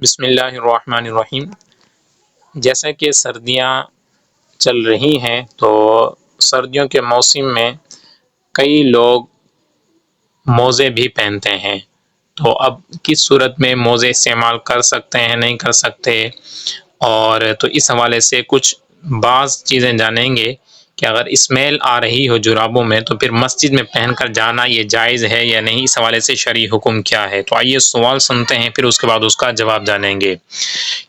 بسم اللہ الرحمن الرحیم۔ جیسا کہ سردیاں چل رہی ہیں تو سردیوں کے موسم میں کئی لوگ موزے بھی پہنتے ہیں، تو اب کس صورت میں موزے استعمال کر سکتے ہیں نہیں کر سکتے، اور تو اس حوالے سے کچھ بعض چیزیں جانیں گے کہ اگر اسمیل آ رہی ہو جرابوں میں تو پھر مسجد میں پہن کر جانا یہ جائز ہے یا نہیں، اس حوالے سے شرعی حکم کیا ہے۔ تو آئیے سوال سنتے ہیں، پھر اس کے بعد اس کا جواب جانیں گے۔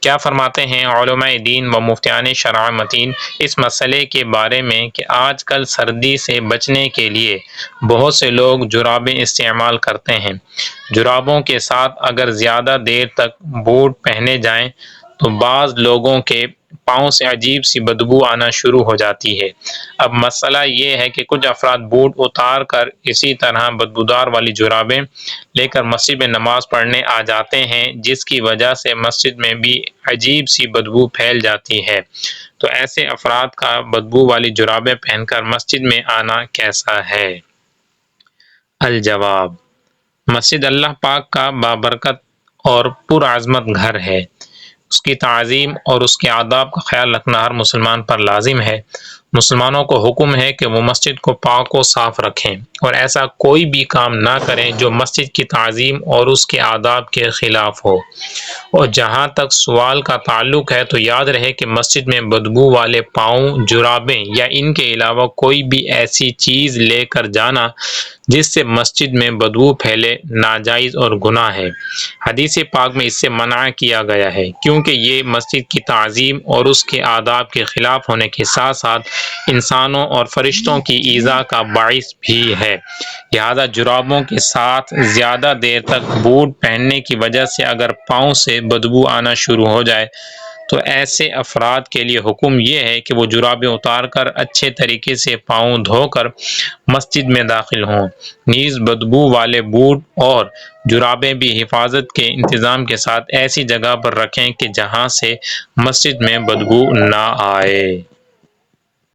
کیا فرماتے ہیں علماء دین و مفتیان شرع متین اس مسئلے کے بارے میں کہ آج کل سردی سے بچنے کے لیے بہت سے لوگ جرابیں استعمال کرتے ہیں۔ جرابوں کے ساتھ اگر زیادہ دیر تک بوٹ پہنے جائیں تو بعض لوگوں کے پاؤں سے عجیب سی بدبو آنا شروع ہو جاتی ہے۔ اب مسئلہ یہ ہے کہ کچھ افراد بوٹ اتار کر اسی طرح بدبودار والی جرابیں لے کر مسجد میں نماز پڑھنے آ جاتے ہیں، جس کی وجہ سے مسجد میں بھی عجیب سی بدبو پھیل جاتی ہے۔ تو ایسے افراد کا بدبو والی جرابیں پہن کر مسجد میں آنا کیسا ہے؟ الجواب: مسجد اللہ پاک کا بابرکت اور پرعظمت گھر ہے۔ اس کی تعظیم اور اس کے آداب کا خیال رکھنا ہر مسلمان پر لازم ہے۔ مسلمانوں کو حکم ہے کہ وہ مسجد کو پاک و صاف رکھیں اور ایسا کوئی بھی کام نہ کریں جو مسجد کی تعظیم اور اس کے آداب کے خلاف ہو۔ اور جہاں تک سوال کا تعلق ہے تو یاد رہے کہ مسجد میں بدبو والے پاؤں، جرابیں یا ان کے علاوہ کوئی بھی ایسی چیز لے کر جانا جس سے مسجد میں بدبو پھیلے ناجائز اور گناہ ہے۔ حدیث پاک میں اس سے منع کیا گیا ہے، کیونکہ یہ مسجد کی تعظیم اور اس کے آداب کے خلاف ہونے کے ساتھ ساتھ انسانوں اور فرشتوں کی ایذا کا باعث بھی ہے۔ لہذا جرابوں کے ساتھ زیادہ دیر تک بوٹ پہننے کی وجہ سے اگر پاؤں سے بدبو آنا شروع ہو جائے تو ایسے افراد کے لیے حکم یہ ہے کہ وہ جرابیں اتار کر اچھے طریقے سے پاؤں دھو کر مسجد میں داخل ہوں۔ نیز بدبو والے بوٹ اور جرابیں بھی حفاظت کے انتظام کے ساتھ ایسی جگہ پر رکھیں کہ جہاں سے مسجد میں بدبو نہ آئے۔